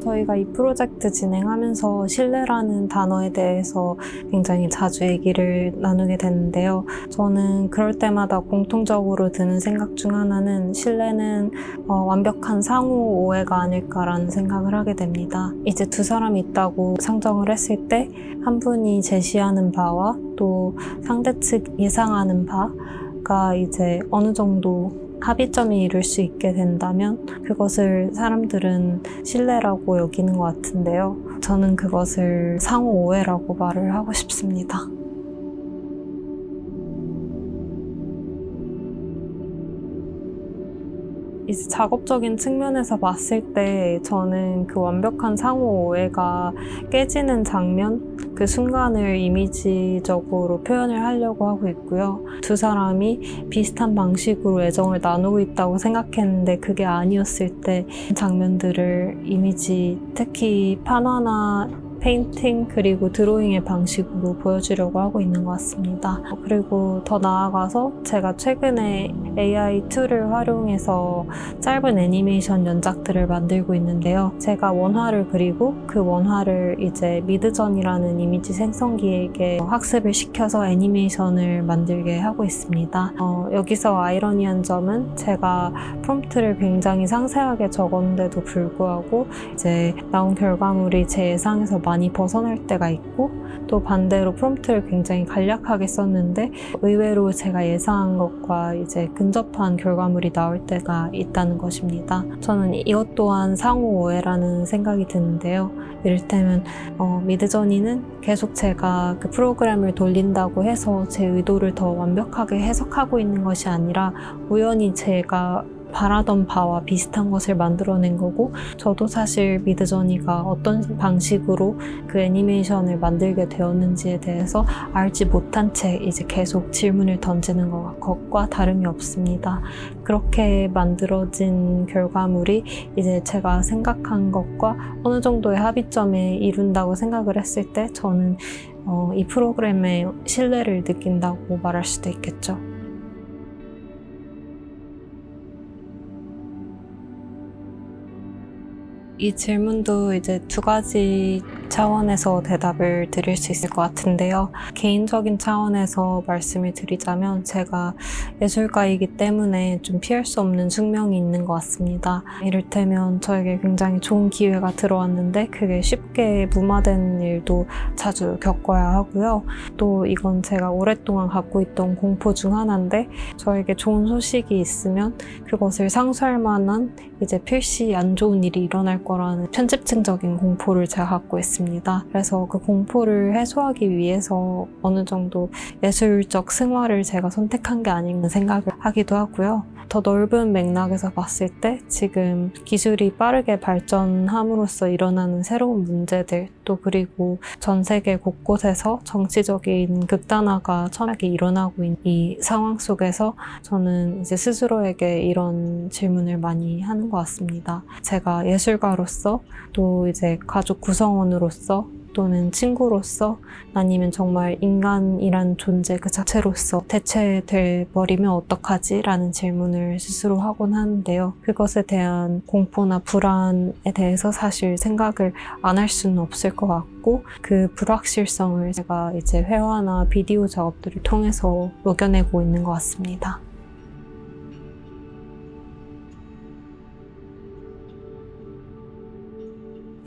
저희가 이 프로젝트 진행하면서 신뢰라는 단어에 대해서 굉장히 자주 얘기를 나누게 되는데요. 저는 그럴 때마다 공통적으로 드는 생각 중 하나는 신뢰는 완벽한 상호 오해가 아닐까라는 생각을 하게 됩니다. 이제 두 사람이 있다고 상정을 했을 때 한 분이 제시하는 바와 또 상대 측 예상하는 바가 이제 어느 정도 합의점이 이룰 수 있게 된다면 그것을 사람들은 신뢰라고 여기는 것 같은데요. 저는 그것을 상호 오해라고 말을 하고 싶습니다. 이제 작업적인 측면에서 봤을 때 저는 그 완벽한 상호 오해가 깨지는 장면, 그 순간을 이미지적으로 표현을 하려고 하고 있고요. 두 사람이 비슷한 방식으로 애정을 나누고 있다고 생각했는데 그게 아니었을 때 장면들을 이미지, 특히 판화나 페인팅 그리고 드로잉의 방식으로 보여주려고 하고 있는 것 같습니다. 그리고 더 나아가서 제가 최근에 AI 툴을 활용해서 짧은 애니메이션 연작들을 만들고 있는데요. 제가 원화를 그리고 그 원화를 이제 미드전이라는 이미지 생성기에게 학습을 시켜서 애니메이션을 만들게 하고 있습니다. 여기서 아이러니한 점은 제가 프롬프트를 굉장히 상세하게 적었는데도 불구하고 이제 나온 결과물이 제 예상에서 많이 벗어날 때가 있고 또 반대로 프롬프트를 굉장히 간략하게 썼는데 의외로 제가 예상한 것과 이제 근접한 결과물이 나올 때가 있다는 것입니다. 저는 이것 또한 상호 오해라는 생각이 드는데요. 이를테면 미드저니는 계속 제가 그 프로그램을 돌린다고 해서 제 의도를 더 완벽하게 해석하고 있는 것이 아니라 우연히 제가 바라던 바와 비슷한 것을 만들어낸 거고 저도 사실 미드저니가 어떤 방식으로 그 애니메이션을 만들게 되었는지에 대해서 알지 못한 채 이제 계속 질문을 던지는 것과 다름이 없습니다. 그렇게 만들어진 결과물이 이제 제가 생각한 것과 어느 정도의 합의점에 이룬다고 생각을 했을 때 저는 이 프로그램에 신뢰를 느낀다고 말할 수도 있겠죠. 이 질문도 이제 두 가지 차원에서 대답을 드릴 수 있을 것 같은데요. 개인적인 차원에서 말씀을 드리자면 제가 예술가이기 때문에 좀 피할 수 없는 숙명이 있는 것 같습니다. 이를테면 저에게 굉장히 좋은 기회가 들어왔는데 그게 쉽게 무마되는 일도 자주 겪어야 하고요. 또 이건 제가 오랫동안 갖고 있던 공포 중 하나인데 저에게 좋은 소식이 있으면 그것을 상쇄할 만한 이제 필시 안 좋은 일이 일어날 거라는 편집증적인 공포를 제가 갖고 있습니다. 그래서 그 공포를 해소하기 위해서 어느 정도 예술적 승화를 제가 선택한 게 아닌가 생각을 하기도 하고요. 더 넓은 맥락에서 봤을 때 지금 기술이 빠르게 발전함으로써 일어나는 새로운 문제들 또 그리고 전 세계 곳곳에서 정치적인 극단화가 첨예하게 일어나고 있는 이 상황 속에서 저는 이제 스스로에게 이런 질문을 많이 하는 것 같습니다. 제가 예술가로서 또 이제 가족 구성원으로서 또는 친구로서 아니면 정말 인간이란 존재 그 자체로서 대체돼 버리면 어떡하지? 라는 질문을 스스로 하곤 하는데요. 그것에 대한 공포나 불안에 대해서 사실 생각을 안 할 수는 없을 것 같고 그 불확실성을 제가 이제 회화나 비디오 작업들을 통해서 녹여내고 있는 것 같습니다.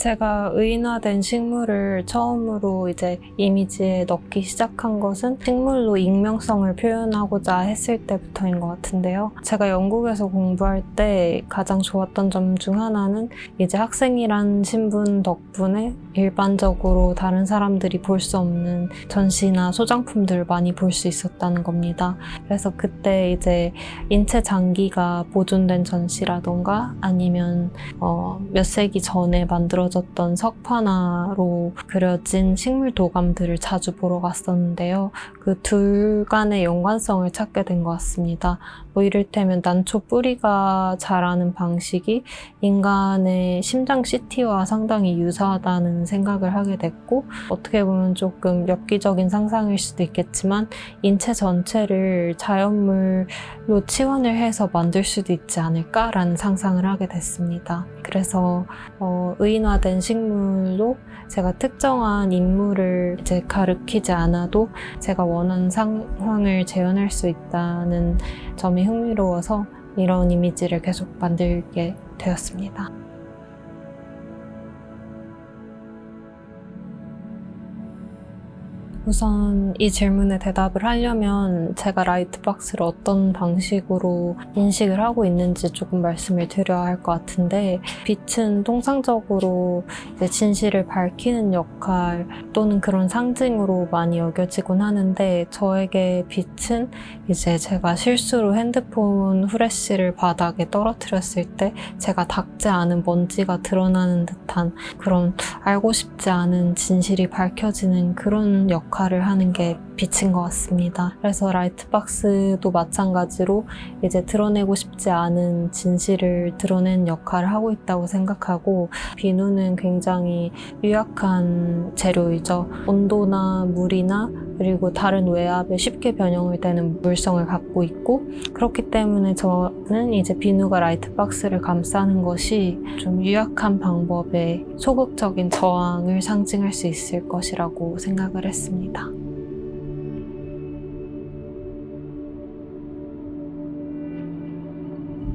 제가 의인화된 식물을 처음으로 이제 이미지에 넣기 시작한 것은 식물로 익명성을 표현하고자 했을 때부터인 것 같은데요. 제가 영국에서 공부할 때 가장 좋았던 점 중 하나는 이제 학생이란 신분 덕분에 일반적으로 다른 사람들이 볼 수 없는 전시나 소장품들을 많이 볼 수 있었다는 겁니다. 그래서 그때 이제 인체 장기가 보존된 전시라던가 아니면 몇 세기 전에 만들어졌던 석판화로 그려진 식물 도감들을 자주 보러 갔었는데요. 그 둘 간의 연관성을 찾게 된 것 같습니다. 뭐 이를테면 난초 뿌리가 자라는 방식이 인간의 심장 CT와 상당히 유사하다는 생각을 하게 됐고 어떻게 보면 조금 엽기적인 상상일 수도 있겠지만 인체 전체를 자연물로 치환을 해서 만들 수도 있지 않을까라는 상상을 하게 됐습니다. 그래서 의인화된 진화된 식물로 제가 특정한 인물을 이제 가리키지 않아도 제가 원하는 상황을 재현할 수 있다는 점이 흥미로워서 이런 이미지를 계속 만들게 되었습니다. 우선 이 질문에 대답을 하려면 제가 라이트박스를 어떤 방식으로 인식을 하고 있는지 조금 말씀을 드려야 할 것 같은데, 빛은 통상적으로 이제 진실을 밝히는 역할 또는 그런 상징으로 많이 여겨지곤 하는데, 저에게 빛은 이제 제가 실수로 핸드폰 후레쉬를 바닥에 떨어뜨렸을 때 제가 닦지 않은 먼지가 드러나는 듯한 그런 알고 싶지 않은 진실이 밝혀지는 그런 역할을 하는 게 빛인 것 같습니다. 그래서 라이트박스도 마찬가지로 이제 드러내고 싶지 않은 진실을 드러낸 역할을 하고 있다고 생각하고, 비누는 굉장히 유약한 재료이죠. 온도나 물이나 그리고 다른 외압에 쉽게 변형이 되는 물성을 갖고 있고, 그렇기 때문에 저는 이제 비누가 라이트박스를 감싸는 것이 좀 유약한 방법의 소극적인 저항을 상징할 수 있을 것이라고 생각을 했습니다.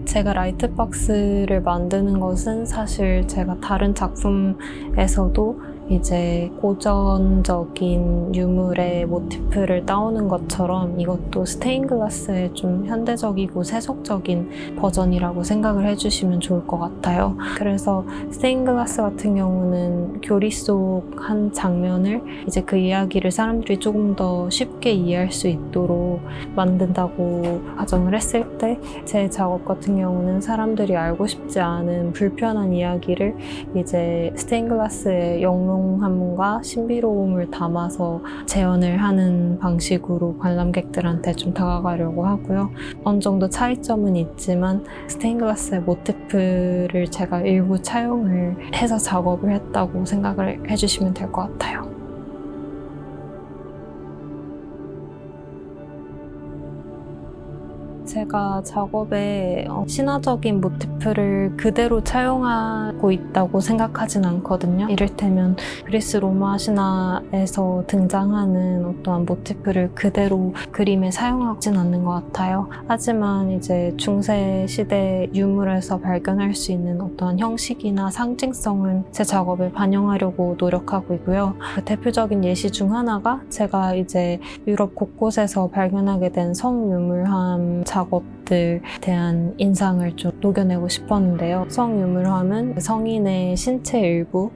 제가 라이트박스를 만드는 것은 사실 제가 다른 작품에서도 이제 고전적인 유물의 모티프를 따오는 것처럼 이것도 스테인글라스의 좀 현대적이고 세속적인 버전이라고 생각을 해주시면 좋을 것 같아요. 그래서 스테인글라스 같은 경우는 교리 속 한 장면을 이제 그 이야기를 사람들이 조금 더 쉽게 이해할 수 있도록 만든다고 가정을 했을 때, 제 작업 같은 경우는 사람들이 알고 싶지 않은 불편한 이야기를 이제 스테인글라스의 영롱함과 신비로움을 담아서 재현을 하는 방식으로 관람객들한테 좀 다가가려고 하고요. 어느 정도 차이점은 있지만 스테인글라스의 모티프를 제가 일부 차용을 해서 작업을 했다고 생각을 해주시면 될 것 같아요. 제가 작업에 신화적인 모티프를 그대로 차용하고 있다고 생각하진 않거든요. 이를테면 그리스 로마 신화에서 등장하는 어떠한 모티프를 그대로 그림에 사용하진 않는 것 같아요. 하지만 이제 중세 시대 유물에서 발견할 수 있는 어떠한 형식이나 상징성은 제 작업에 반영하려고 노력하고 있고요. 그 대표적인 예시 중 하나가 제가 이제 유럽 곳곳에서 발견하게 된 성유물함 작업들에 대한 인상을 좀 녹여내고 싶었는데요. 성유물함은 성인의 신체 일부,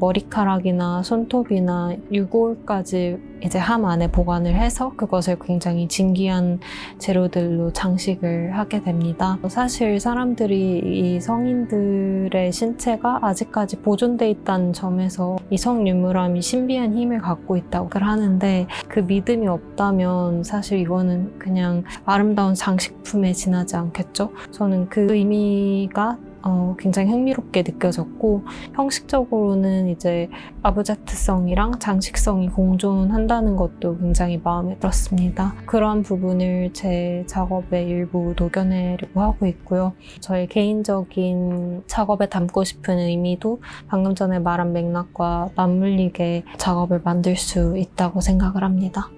머리카락이나 손톱이나 유골까지 이제 함 안에 보관을 해서 그것을 굉장히 진귀한 재료들로 장식을 하게 됩니다. 사실 사람들이 이 성인들의 신체가 아직까지 보존돼 있다는 점에서 이 성유물함이 신비한 힘을 갖고 있다고 하는데, 그 믿음이 없다면 사실 이거는 그냥 아름다운 장식품에 지나지 않겠죠? 저는 그 의미가 굉장히 흥미롭게 느껴졌고, 형식적으로는 이제 아브젝트성이랑 장식성이 공존한다는 것도 굉장히 마음에 들었습니다. 그러한 부분을 제 작업의 일부 녹여내려고 하고 있고요. 저의 개인적인 작업에 담고 싶은 의미도 방금 전에 말한 맥락과 맞물리게 작업을 만들 수 있다고 생각을 합니다.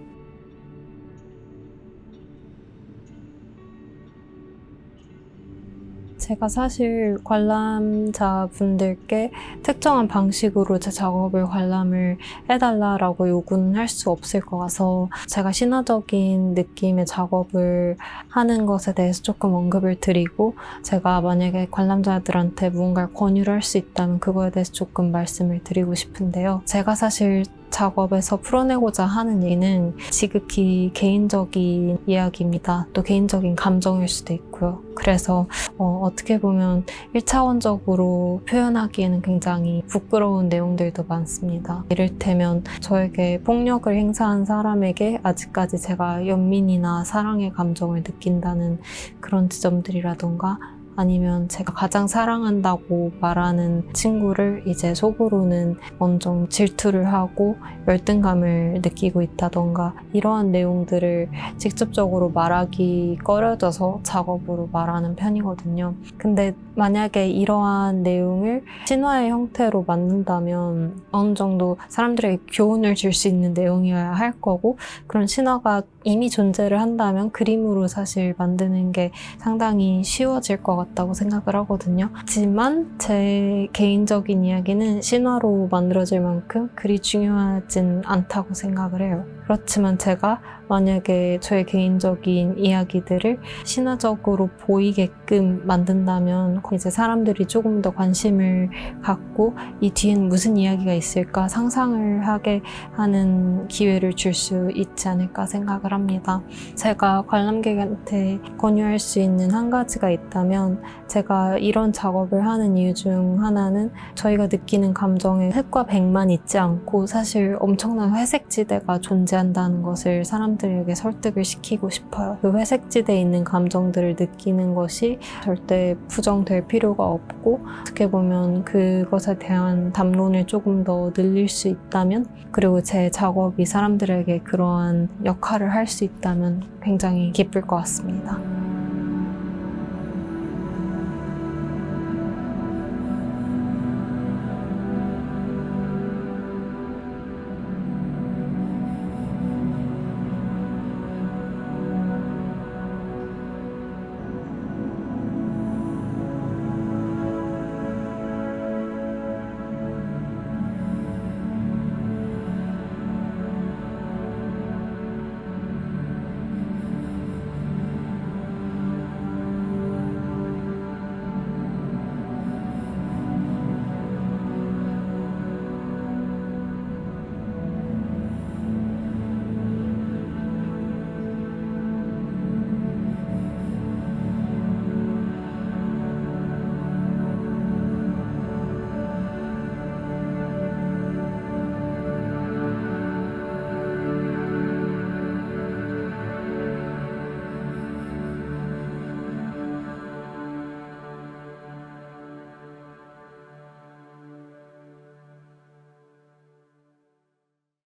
제가 사실 관람자분들께 특정한 방식으로 제 작업을 관람을 해달라고 요구는 할 수 없을 것 같아서, 제가 신화적인 느낌의 작업을 하는 것에 대해서 조금 언급을 드리고, 제가 만약에 관람자들한테 무언가를 권유를 할 수 있다면 그거에 대해서 조금 말씀을 드리고 싶은데요. 제가 사실 작업에서 풀어내고자 하는 일은 지극히 개인적인 이야기입니다. 또 개인적인 감정일 수도 있고요. 그래서 어떻게 보면 1차원적으로 표현하기에는 굉장히 부끄러운 내용들도 많습니다. 이를테면 저에게 폭력을 행사한 사람에게 아직까지 제가 연민이나 사랑의 감정을 느낀다는 그런 지점들이라던가, 아니면 제가 가장 사랑한다고 말하는 친구를 이제 속으로는 먼저 질투를 하고 열등감을 느끼고 있다던가 이러한 내용들을 직접적으로 말하기 꺼려져서 작업으로 말하는 편이거든요. 근데 만약에 이러한 내용을 신화의 형태로 만든다면 어느 정도 사람들에게 교훈을 줄 수 있는 내용이어야 할 거고, 그런 신화가 이미 존재를 한다면 그림으로 사실 만드는 게 상당히 쉬워질 것 같다고 생각을 하거든요. 하지만 제 개인적인 이야기는 신화로 만들어질 만큼 그리 중요하진 않다고 생각을 해요. 그렇지만 제가 만약에 저의 개인적인 이야기들을 신화적으로 보이게끔 만든다면 이제 사람들이 조금 더 관심을 갖고 이 뒤엔 무슨 이야기가 있을까 상상을 하게 하는 기회를 줄 수 있지 않을까 생각을 합니다. 제가 관람객한테 권유할 수 있는 한 가지가 있다면, 제가 이런 작업을 하는 이유 중 하나는 저희가 느끼는 감정에 흑과 백만 있지 않고 사실 엄청난 회색지대가 존재한다는 것을 사람들에게 설득을 시키고 싶어요. 그 회색지대에 있는 감정들을 느끼는 것이 절대 부정될 필요가 없고, 어떻게 보면 그것에 대한 담론을 조금 더 늘릴 수 있다면, 그리고 제 작업이 사람들에게 그러한 역할을 할 수 있다면 굉장히 기쁠 것 같습니다.